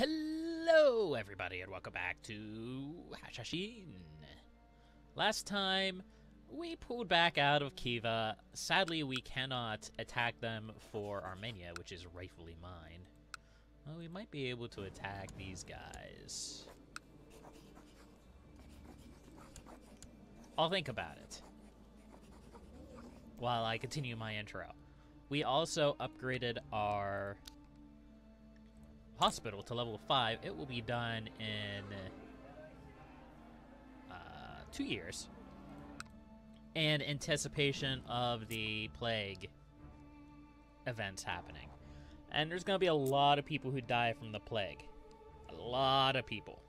Hello, everybody, and welcome back to Hashashin. Last time, we pulled back out of Khiva. Sadly, we cannot attack them for Armenia, which is rightfully mine. Well, we might be able to attack these guys. I'll think about it while I continue my intro. We also upgraded our hospital to level 5. It will be done in 2 years in anticipation of the plague events happening. And there's going to be a lot of people who die from the plague. A lot of people.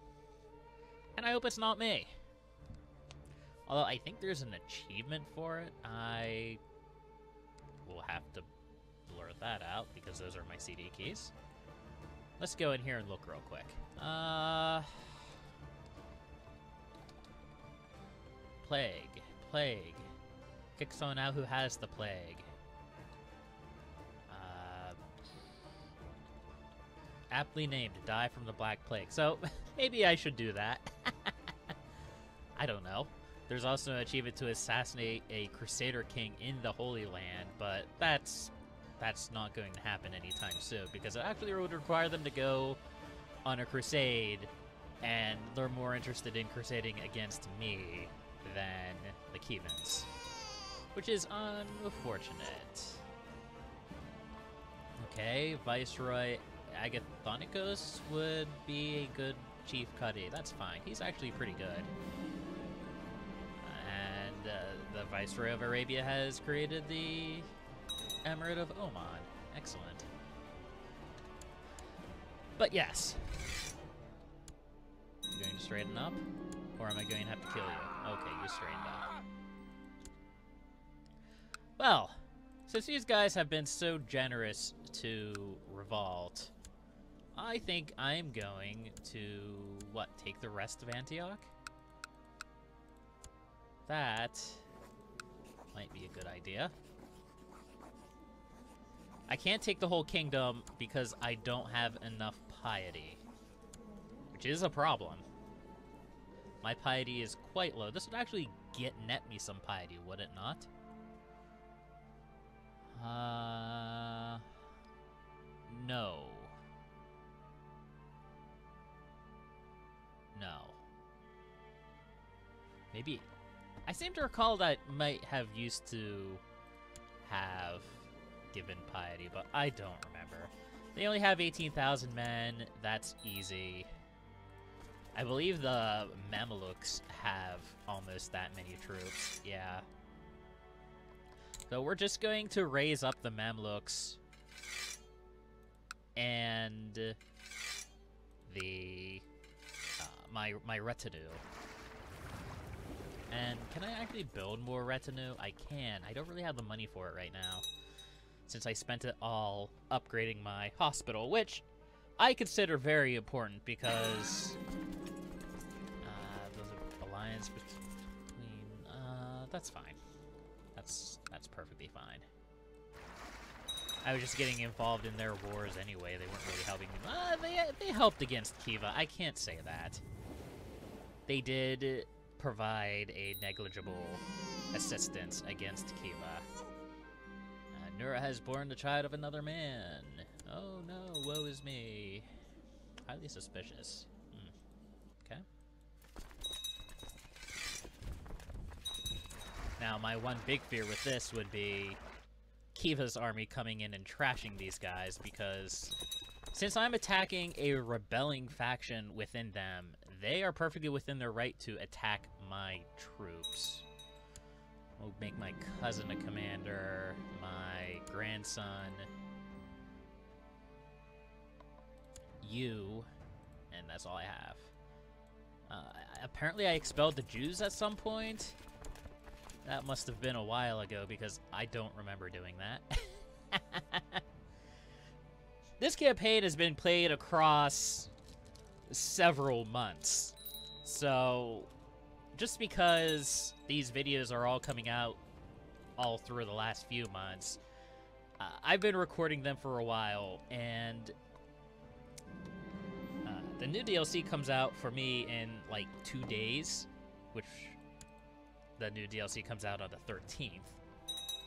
And I hope it's not me. Although I think there's an achievement for it. I will have to blur that out because those are my CD keys. Let's go in here and look real quick. Plague. Kick someone out who has the plague. Aptly named, die from the Black Plague. So, maybe I should do that. I don't know. There's also an achievement to assassinate a Crusader king in the Holy Land, but that's not going to happen anytime soon, because it actually would require them to go on a crusade, and they're more interested in crusading against me than the Khivans, which is unfortunate. Okay, Viceroy Agathonikos would be a good chief Cuddy. That's fine. He's actually pretty good. And the Viceroy of Arabia has created the Emirate of Oman. Excellent. But yes. You going to straighten up? Or am I going to have to kill you? Okay, you straightened up. Well, since these guys have been so generous to revolt, I think I'm going to, take the rest of Antioch? That might be a good idea. I can't take the whole kingdom because I don't have enough piety, which is a problem. My piety is quite low. This would actually net me some piety, would it not? No. No. Maybe. I seem to recall that might have used to have given piety, but I don't remember. They only have 18,000 men. That's easy. I believe the Mamelukes have almost that many troops. Yeah. So we're just going to raise up the Mamelukes and the my retinue. And can I actually build more retinue? I can. I don't really have the money for it right now, since I spent it all upgrading my hospital, which I consider very important because there's an alliance between. That's fine. That's perfectly fine. I was just getting involved in their wars anyway. They weren't really helping me. They helped against Khiva. I can't say that. They did provide a negligible assistance against Khiva. Nura has borne the child of another man. Oh no, woe is me. Highly suspicious. Okay. Now, my one big fear with this would be Khiva's army coming in and trashing these guys, because since I'm attacking a rebelling faction within them, they are perfectly within their right to attack my troops. We'll make my cousin a commander, my grandson, you, and that's all I have. Apparently I expelled the Jews at some point. That must have been a while ago, because I don't remember doing that. This campaign has been played across several months, so just because these videos are all coming out all through the last few months, I've been recording them for a while, and the new DLC comes out for me in like 2 days, which the new DLC comes out on the 13th.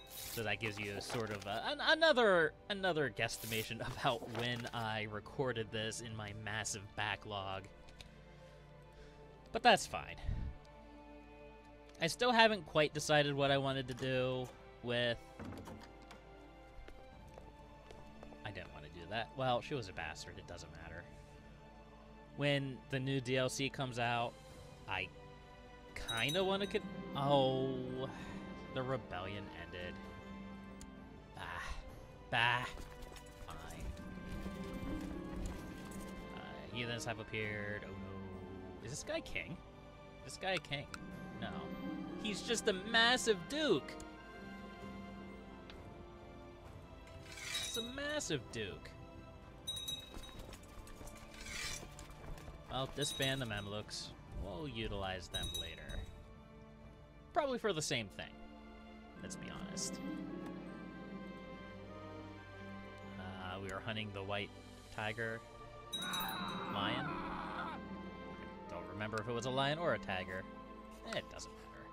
So that gives you sort of another guesstimation about when I recorded this in my massive backlog. But that's fine. I still haven't quite decided what I wanted to do with... I didn't want to do that. Well, she was a bastard. It doesn't matter. When the new DLC comes out, I kind of want to... Oh, the rebellion ended. Bah. Fine. Heathens have appeared. Oh no. Is this guy king? Is this guy a king? No. He's just a massive duke. It's a massive duke. Well, disband the Mamluks. We'll utilize them later. Probably for the same thing. Let's be honest. We were hunting the white tiger. Lion? Don't remember if it was a lion or a tiger. It doesn't matter.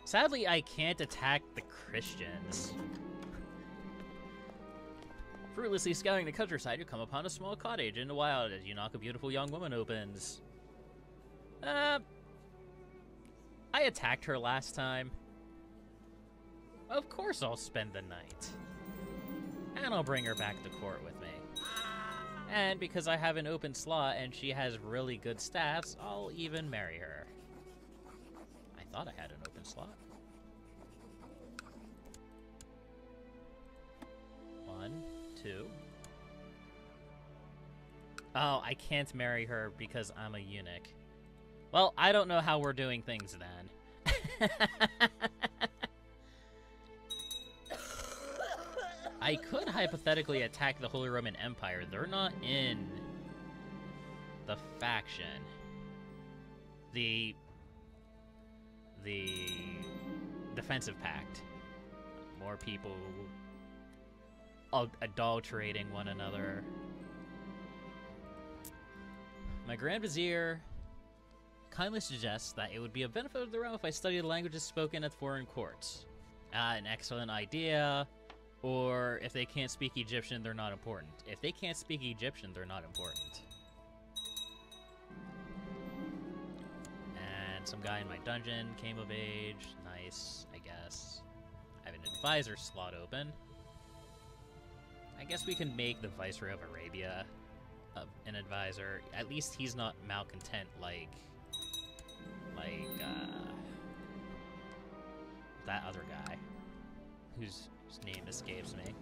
Sadly, I can't attack the Christians. Fruitlessly scouring the countryside, you come upon a small cottage in the wild. As you knock, a beautiful young woman opens. I attacked her last time. Of course I'll spend the night. And I'll bring her back to court with me. And because I have an open slot and she has really good stats, I'll even marry her. I thought I had an open slot. 1, 2. Oh, I can't marry her because I'm a eunuch. Well, I don't know how we're doing things then. I could hypothetically attack the Holy Roman Empire. They're not in the faction. The defensive pact. More people adulterating one another. My Grand Vizier kindly suggests that it would be a benefit of the realm if I studied languages spoken at foreign courts. An excellent idea. Or if they can't speak Egyptian, they're not important. If they can't speak Egyptian, they're not important. And some guy in my dungeon came of age. Nice, I guess. I have an advisor slot open. I guess we can make the Viceroy of Arabia an advisor. At least he's not malcontent like that other guy whose name escapes me.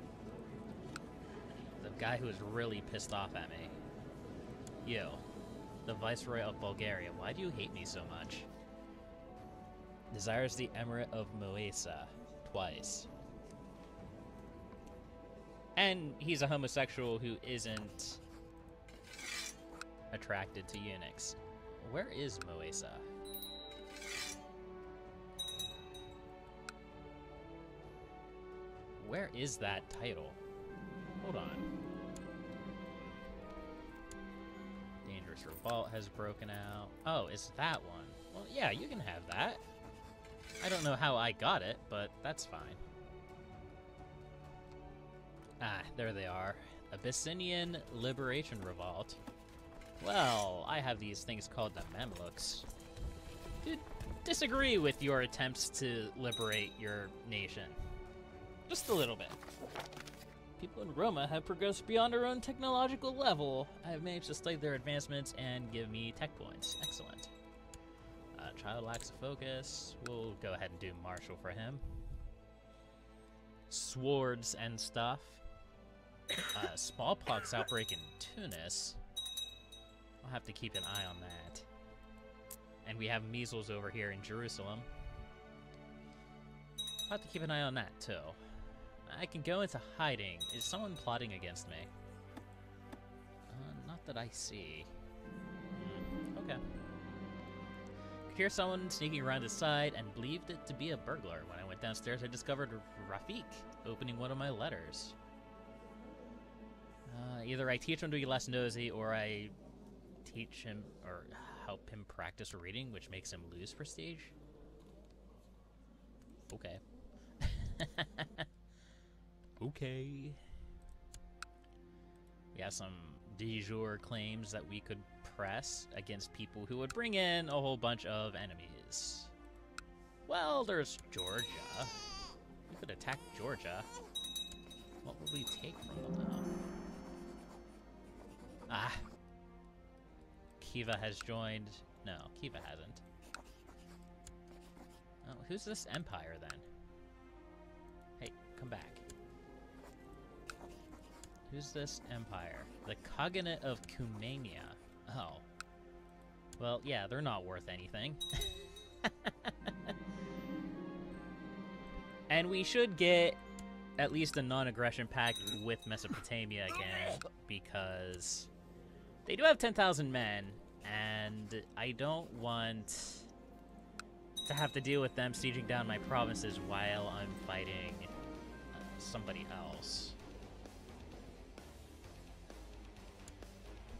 The guy who is really pissed off at me. You, the Viceroy of Bulgaria. Why do you hate me so much? Desires the Emirate of Moesa twice. And he's a homosexual who isn't attracted to eunuchs. Where is Moesa? Where is that title? Hold on. Dangerous Revolt has broken out. Oh, it's that one. Well, yeah, you can have that. I don't know how I got it, but that's fine. Ah, there they are. Abyssinian Liberation Revolt. Well, I have these things called the Mamluks. Disagree with your attempts to liberate your nation. Just a little bit. People in Roma have progressed beyond our own technological level. I have managed to study their advancements and give me tech points. Excellent. Child lacks a focus. We'll go ahead and do martial for him. Swords and stuff. Smallpox outbreak in Tunis. I'll have to keep an eye on that. And we have measles over here in Jerusalem. I'll have to keep an eye on that, too. I can go into hiding. Is someone plotting against me? Not that I see. Okay. Could hear someone sneaking around the side and believed it to be a burglar. When I went downstairs, I discovered Rafik opening one of my letters. Either I teach him to be less nosy, or I teach him or help him practice reading, which makes him lose prestige. Okay. Okay. We have some de jure claims that we could press against people who would bring in a whole bunch of enemies. Well, there's Georgia. We could attack Georgia. What would we take from them, though? Ah. Kiva has joined. No, Kiva hasn't. Oh, who's this empire, then? Hey, come back. Who's this empire? The Cognate of Cumania. Oh. Well, yeah, they're not worth anything. And we should get at least a non-aggression pact with Mesopotamia again, because they do have 10,000 men, and I don't want to have to deal with them sieging down my provinces while I'm fighting somebody else.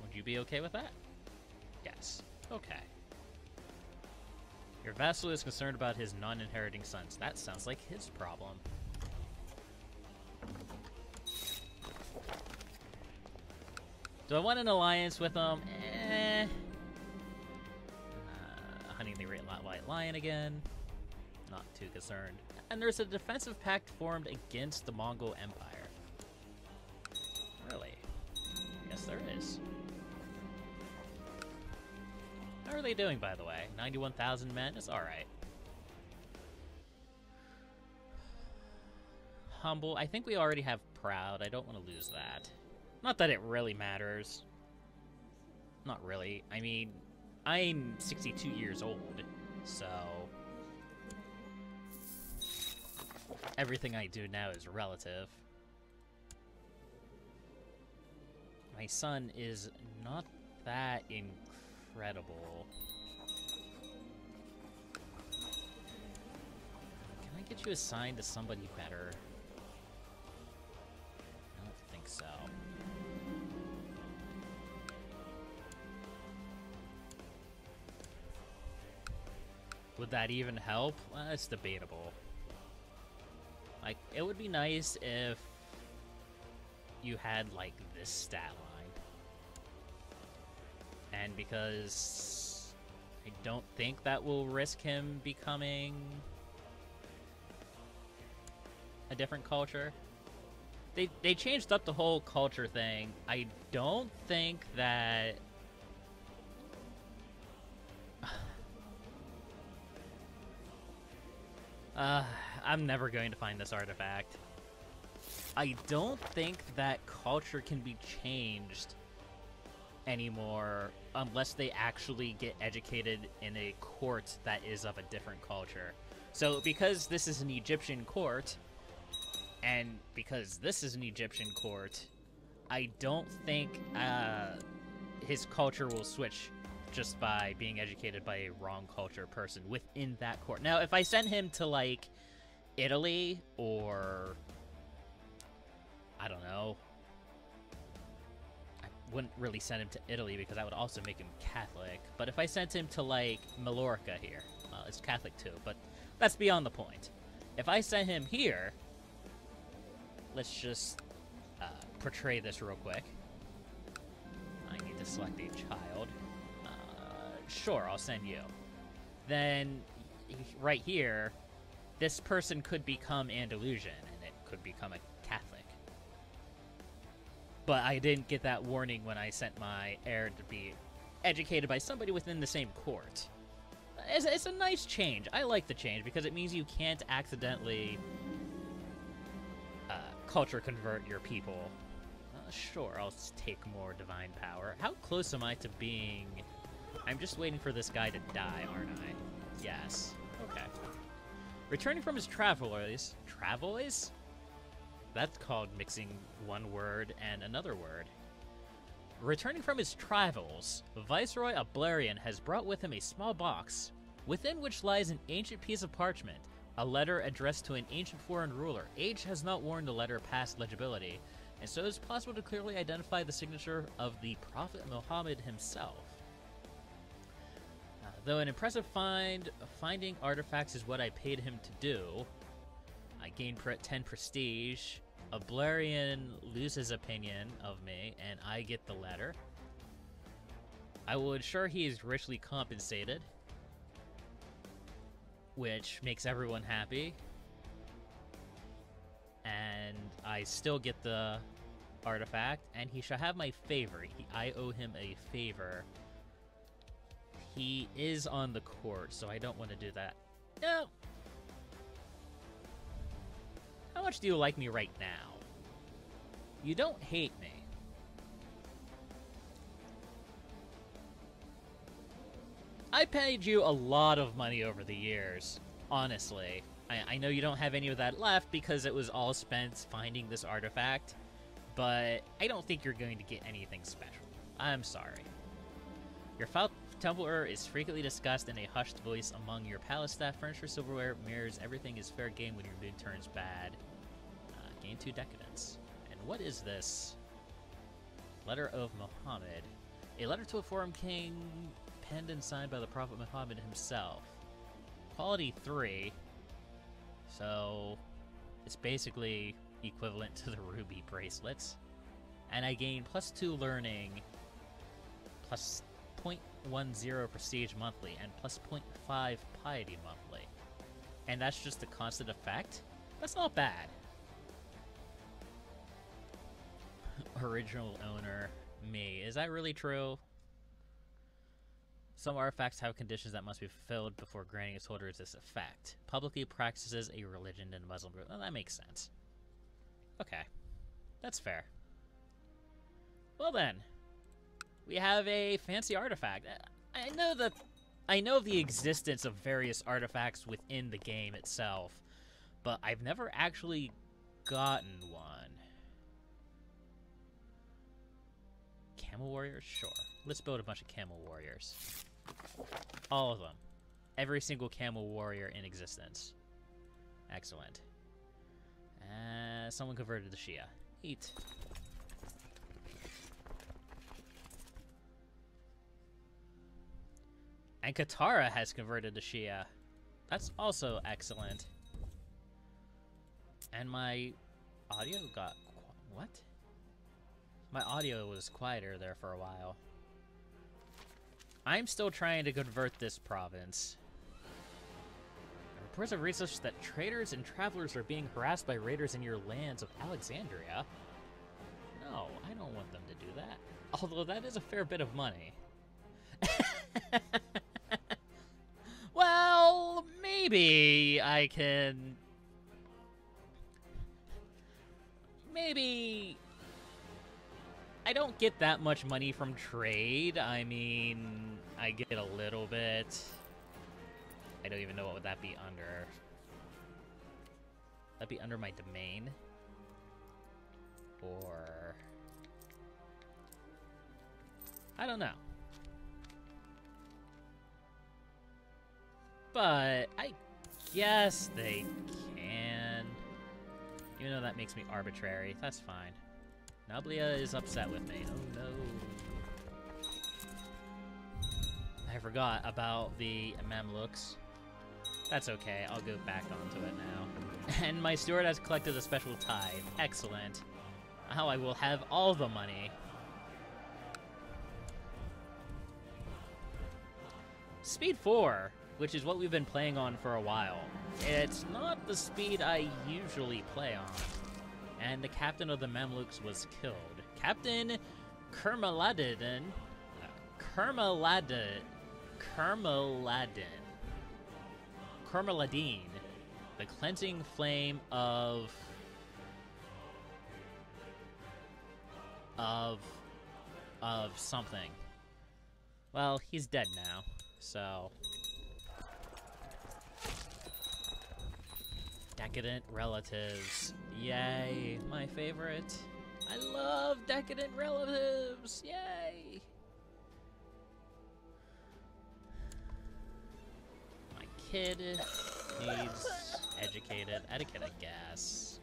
Would you be okay with that? Yes. Okay. Your vassal is concerned about his non-inheriting sons. That sounds like his problem. Do I want an alliance with him? Hunting the Great White Lion again. Not too concerned. And there's a defensive pact formed against the Mongol Empire. Really? Yes, there is. How are they doing, by the way? 91,000 men? It's alright. Humble. I think we already have Proud. I don't want to lose that. Not that it really matters. Not really. I mean, I'm 62 years old, so everything I do now is relative. My son is not that incredible. Can I get you assigned to somebody better? I don't think so. Would that even help? Well, it's debatable. Like, it would be nice if you had, like, this stat line. And because I don't think that will risk him becoming a different culture. They changed up the whole culture thing. I don't think that... I'm never going to find this artifact. I don't think that culture can be changed anymore unless they actually get educated in a court that is of a different culture. So because this is an Egyptian court, and because this is an Egyptian court, I don't think his culture will switch just by being educated by a wrong culture person within that court. Now, if I send him to, like, Italy, or I don't know, I wouldn't really send him to Italy because that would also make him Catholic, but if I sent him to, like, Mallorca here, well, it's Catholic too, but that's beyond the point. If I send him here, let's just portray this real quick. I need to select a child. Sure, I'll send you. Then, right here, this person could become Andalusian, and it could become a Catholic. But I didn't get that warning when I sent my heir to be educated by somebody within the same court. It's a nice change. I like the change, because it means you can't accidentally culture convert your people. Sure, I'll take more divine power. How close am I to being... I'm just waiting for this guy to die, aren't I? Yes. Okay. Returning from his travels? Travels? That's called mixing one word and another word. Returning from his travels, Viceroy Ablarian has brought with him a small box, within which lies an ancient piece of parchment, a letter addressed to an ancient foreign ruler. Age has not worn the letter past legibility. and so it's possible to clearly identify the signature of the Prophet Muhammad himself. Though an impressive finding artifacts is what I paid him to do, I gained 10 prestige, Ablarian loses opinion of me, and I get the letter. I will ensure he is richly compensated, which makes everyone happy. And I still get the artifact, and he shall have my favor. I owe him a favor. He is on the court, so I don't want to do that. No. How much do you like me right now? You don't hate me. I paid you a lot of money over the years, honestly. I know you don't have any of that left because it was all spent finding this artifact, but I don't think you're going to get anything special. I'm sorry. Your foul Templar is frequently discussed in a hushed voice among your palace staff. Furniture, silverware, mirrors, everything is fair game when your mood turns bad. Gain 2 decadence. And what is this? Letter of Muhammad. A letter to a foreign king, penned and signed by the Prophet Muhammad himself. Quality 3. So, it's basically equivalent to the ruby bracelets. And I gain +2 learning, plus 0.10 prestige monthly, and plus 0.5 piety monthly. And that's just a constant effect? That's not bad. Original owner, me. Is that really true? Some artifacts have conditions that must be fulfilled before granting its holder this effect. Publicly practices a religion in Muslim group. Well, that makes sense. Okay. That's fair. Well then. We have a fancy artifact. I know of the existence of various artifacts within the game itself, but I've never actually gotten one. Camel warriors? Sure. Let's build a bunch of camel warriors. All of them. Every single camel warrior in existence. Excellent. Someone converted to Shia. Eat. And Katara has converted to Shia. That's also excellent. And my audio got... What? My audio was quieter there for a while. I'm still trying to convert this province. Reports have researched that traders and travelers are being harassed by raiders in your lands of Alexandria. No, I don't want them to do that. Although that is a fair bit of money. Well, maybe I can... Maybe... I don't get that much money from trade. I mean, I get a little bit. I don't even know what would that be under. That'd be under my domain. Or... I don't know. But I guess they can. Even though that makes me arbitrary. That's fine. Nablia is upset with me. Oh no. I forgot about the Mamluks. That's okay. I'll go back onto it now. And my steward has collected a special tithe. Excellent. Now I will have all the money. Speed 4, which is what we've been playing on for a while. It's not the speed I usually play on. And the captain of the Mamluks was killed. Captain Kermaladin, the cleansing flame of something. Well, he's dead now, so... Decadent relatives. Yay, my favorite. I love decadent relatives. Yay. My kid needs educated etiquette, I guess.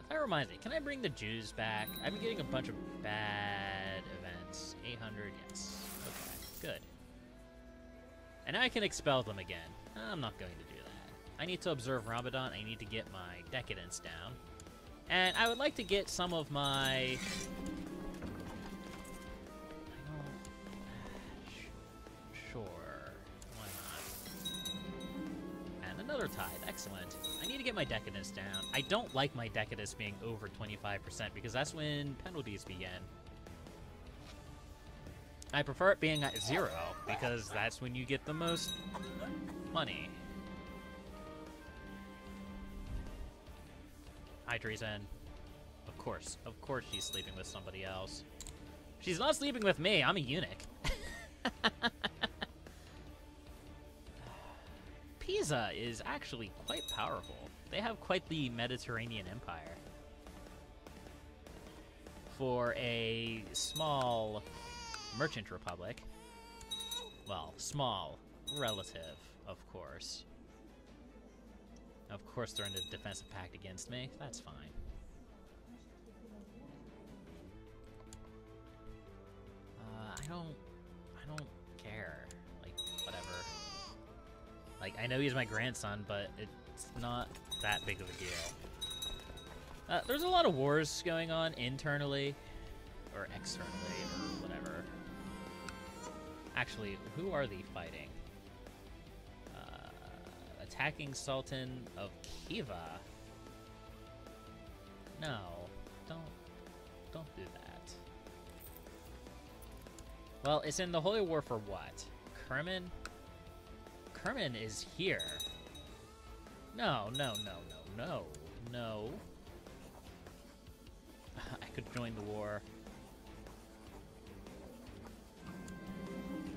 That reminds me, can I bring the Jews back? I've been getting a bunch of bad events. 800, yes. Okay, good. And now I can expel them again. I'm not going to do that. I need to observe Ramadan. I need to get my decadence down. And I would like to get some of my... Sure. Why not? And another tithe. Excellent. I need to get my decadence down. I don't like my decadence being over 25% because that's when penalties begin. I prefer it being at 0 because that's when you get the most money. High treason. Of course she's sleeping with somebody else. She's not sleeping with me. I'm a eunuch. Pisa is actually quite powerful. They have quite the Mediterranean Empire. For a small merchant republic. Well, small. Relative, of course. Of course they're in a defensive pact against me. That's fine. I don't care. Like, whatever. Like, I know he's my grandson, but it's not that big of a deal. There's a lot of wars going on internally, or externally, or whatever. Actually, who are they fighting? Attacking Sultan of Khiva. No, don't do that. Well, it's in the Holy War for what? Kerman? Kerman is here. No. I could join the war.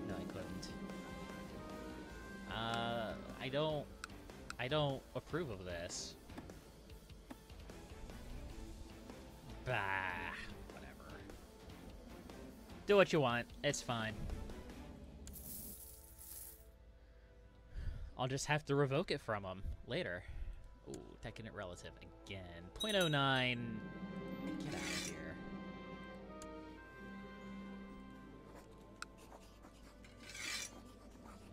No, I couldn't. I don't approve of this. Bah, whatever. Do what you want. It's fine. I'll just have to revoke it from him later. Ooh, decadent relative again. 0.09. Get out of here.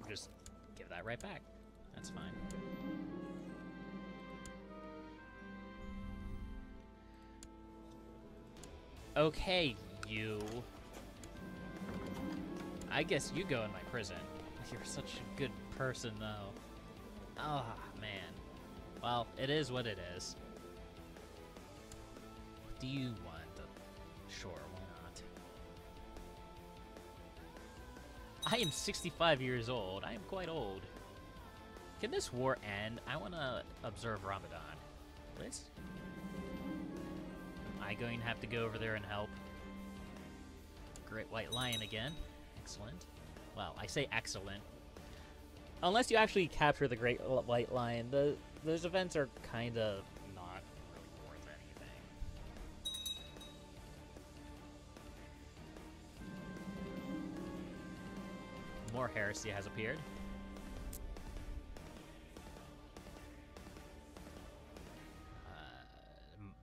Just give that right back. That's fine. Okay, you. I guess you go in my prison. You're such a good person, though. Ah, man. Well, it is what it is. What do you want? Sure, why not? I am 65 years old. I am quite old. Can this war end? I want to observe Ramadan. Liz? Am I going to have to go over there and help? Great White Lion again. Excellent. Well, I say excellent. Unless you actually capture the Great White Lion, those events are kind of not really worth anything. More heresy has appeared.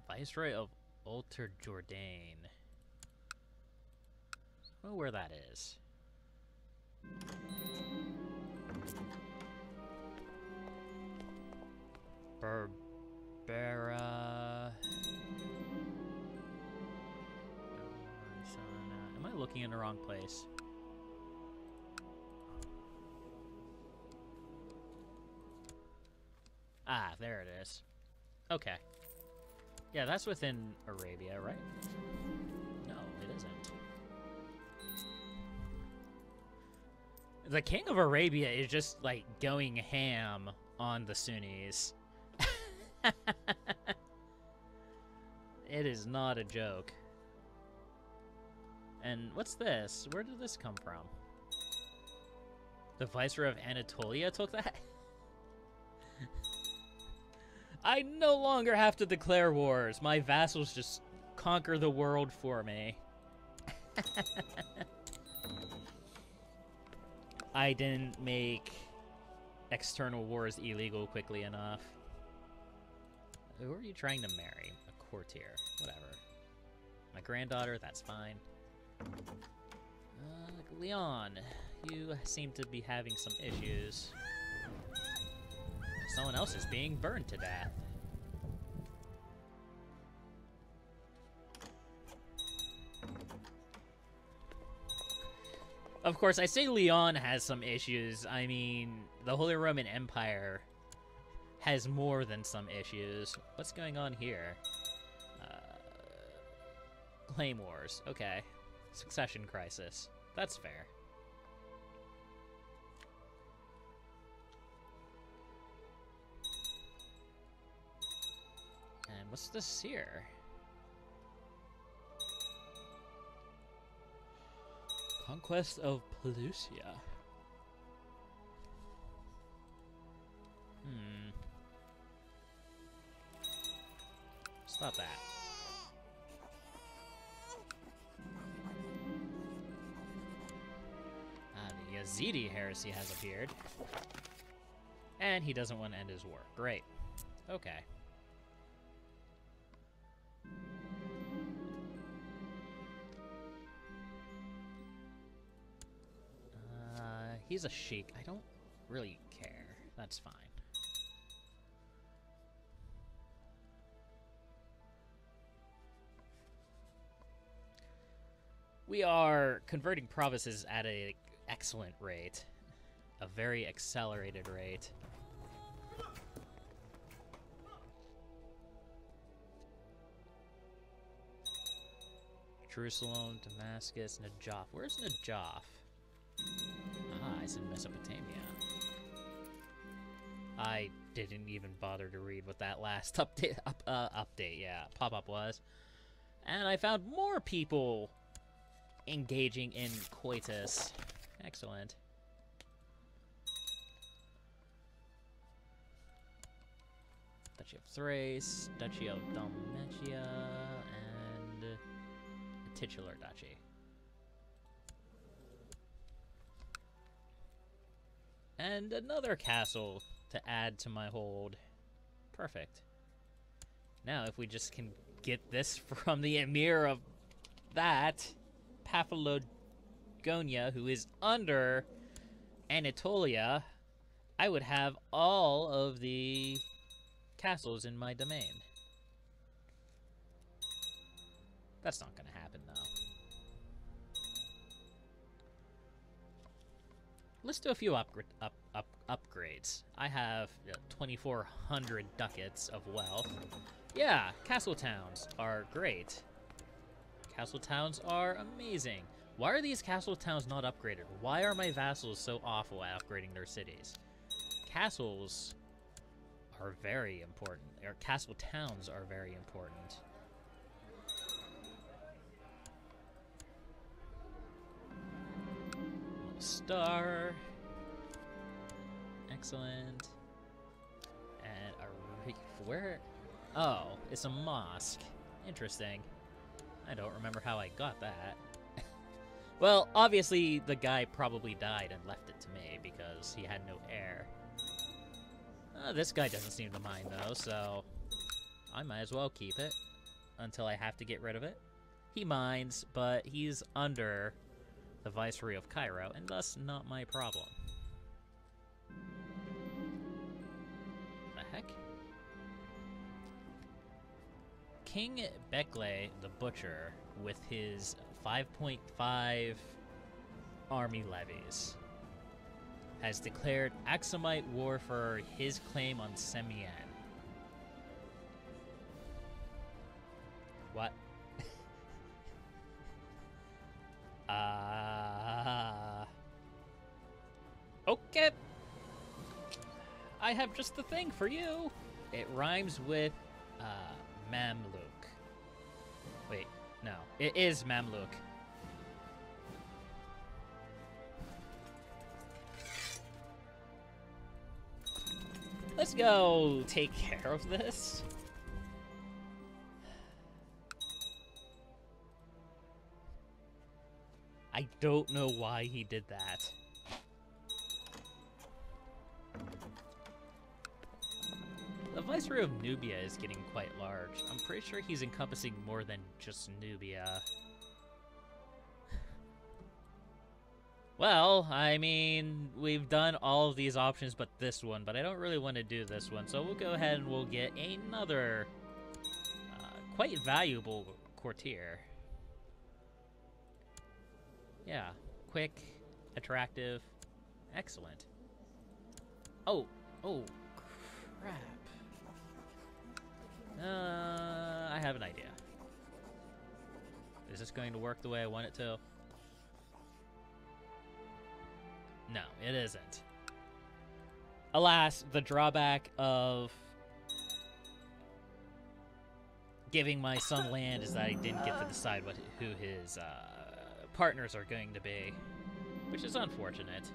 Viceroy of Ulter Jourdain. I don't know where that is. Berbera. Am I looking in the wrong place? Ah, there it is. Okay. Yeah, that's within Arabia, right? No, it isn't. The King of Arabia is just, like, going ham on the Sunnis. It is not a joke. And what's this? Where did this come from? The Viceroy of Anatolia took that? I no longer have to declare wars. My vassals just conquer the world for me. I didn't make external wars illegal quickly enough. Who are you trying to marry? A courtier. Whatever. My granddaughter, that's fine. Leon, you seem to be having some issues. Someone else is being burned to death. Of course, I say Leon has some issues. I mean, the Holy Roman Empire has more than some issues. What's going on here? Claim Wars. Okay. Succession crisis. That's fair. And what's this here? Conquest of Pelusia. Stop that. The Yazidi heresy has appeared. And he doesn't want to end his war. Great. Okay. He's a sheik. I don't really care. That's fine. We are converting provinces at an excellent rate. A very accelerated rate. Jerusalem, Damascus, Najaf. Where's Najaf? Ah, it's in Mesopotamia. I didn't even bother to read what that last update, pop-up was. And I found more people engaging in coitus. Excellent. Duchy of Thrace, Duchy of Dalmatia, and the titular duchy. And another castle to add to my hold. Perfect. Now, if we just can get this from the emir of that, Paphlagonia, who is under Anatolia, I would have all of the castles in my domain. That's not going to happen, though. Let's do a few upgrades. I have 2,400 ducats of wealth. Yeah, castle towns are great. Castle towns are amazing. Why are these castle towns not upgraded? Why are my vassals so awful at upgrading their cities? Castles are very important. Or castle towns are very important. Star. Excellent. And a reef. Where? Oh, it's a mosque. Interesting. I don't remember how I got that. Well, obviously the guy probably died and left it to me because he had no heir. This guy doesn't seem to mind though, so I might as well keep it until I have to get rid of it. He minds, but he's under the Viceroy of Cairo, and thus not my problem. The heck? King Bekle the Butcher, with his 5.5 army levies, has declared Aksumite war for his claim on Semien. What? Okay. I have just the thing for you. It rhymes with, Mamluk. Wait, no. It is Mamluk. Let's go take care of this. I don't know why he did that. The Viceroy of Nubia is getting quite large. I'm pretty sure he's encompassing more than just Nubia. Well, I mean, we've done all of these options but this one, but I don't really want to do this one, so we'll go ahead and we'll get another quite valuable courtier. Yeah, quick, attractive, excellent. Oh, crap. I have an idea. Is this going to work the way I want it to? No, it isn't. Alas, the drawback of giving my son land is that I didn't get to decide who his partners are going to be, which is unfortunate.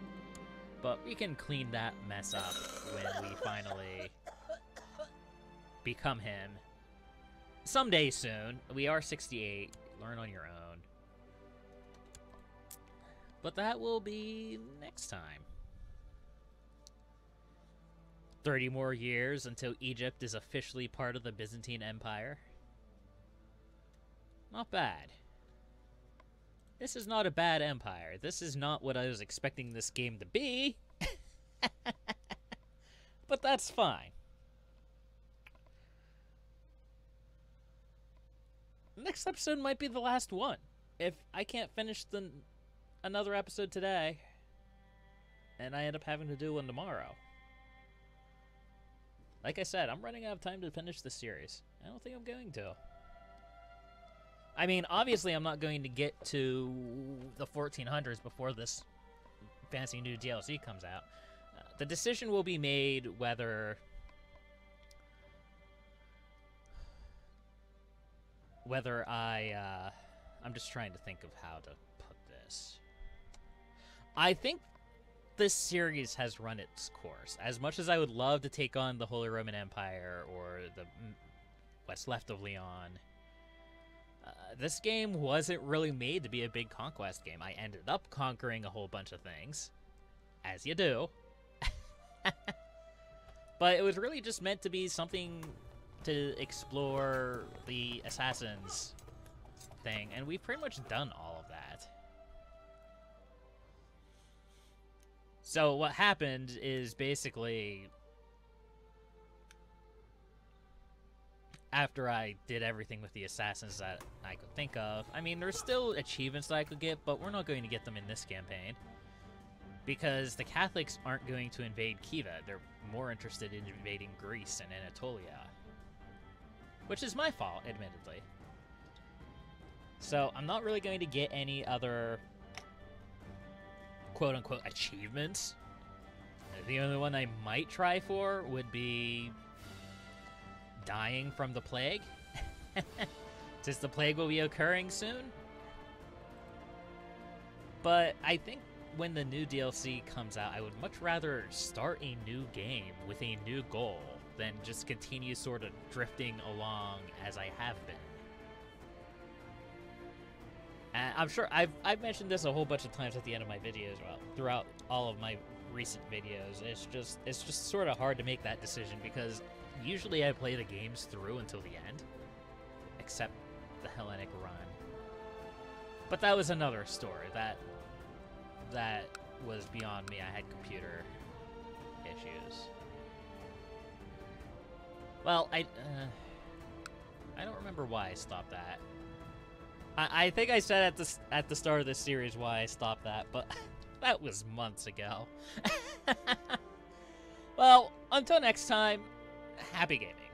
But we can clean that mess up when we finally become him. Someday soon. We are 68. Learn on your own. But that will be next time. 30 more years until Egypt is officially part of the Byzantine Empire. Not bad. This is not a bad empire. This is not what I was expecting this game to be. But that's fine. Next episode might be the last one. If I can't finish another episode today, and I end up having to do one tomorrow. Like I said, I'm running out of time to finish this series. I don't think I'm going to. I mean, obviously I'm not going to get to the 1400s before this fancy new DLC comes out. The decision will be made whether I'm just trying to think of how to put this. I think this series has run its course. As much as I would love to take on the Holy Roman Empire or the what's left of Leon, this game wasn't really made to be a big conquest game. I ended up conquering a whole bunch of things, as you do. But it was really just meant to be something to explore the assassins thing, and we've pretty much done all of that. So what happened is basically, after I did everything with the assassins that I could think of, I mean, there's still achievements that I could get, but we're not going to get them in this campaign. Because the Catholics aren't going to invade Khiva. They're more interested in invading Greece and Anatolia. Which is my fault, admittedly. So I'm not really going to get any other quote-unquote achievements. The only one I might try for would be dying from the plague. Since the plague will be occurring soon. But I think when the new DLC comes out, I would much rather start a new game with a new goal than just continue sort of drifting along as I have been. And I'm sure I've mentioned this a whole bunch of times at the end of my videos, well, throughout all of my recent videos. It's just sort of hard to make that decision because usually I play the games through until the end, except the Hellenic run. But that was another story. That was beyond me. I had computer issues. Well, I don't remember why I stopped that. I think I said at the start of this series why I stopped that, but that was months ago. Well, until next time, happy gaming.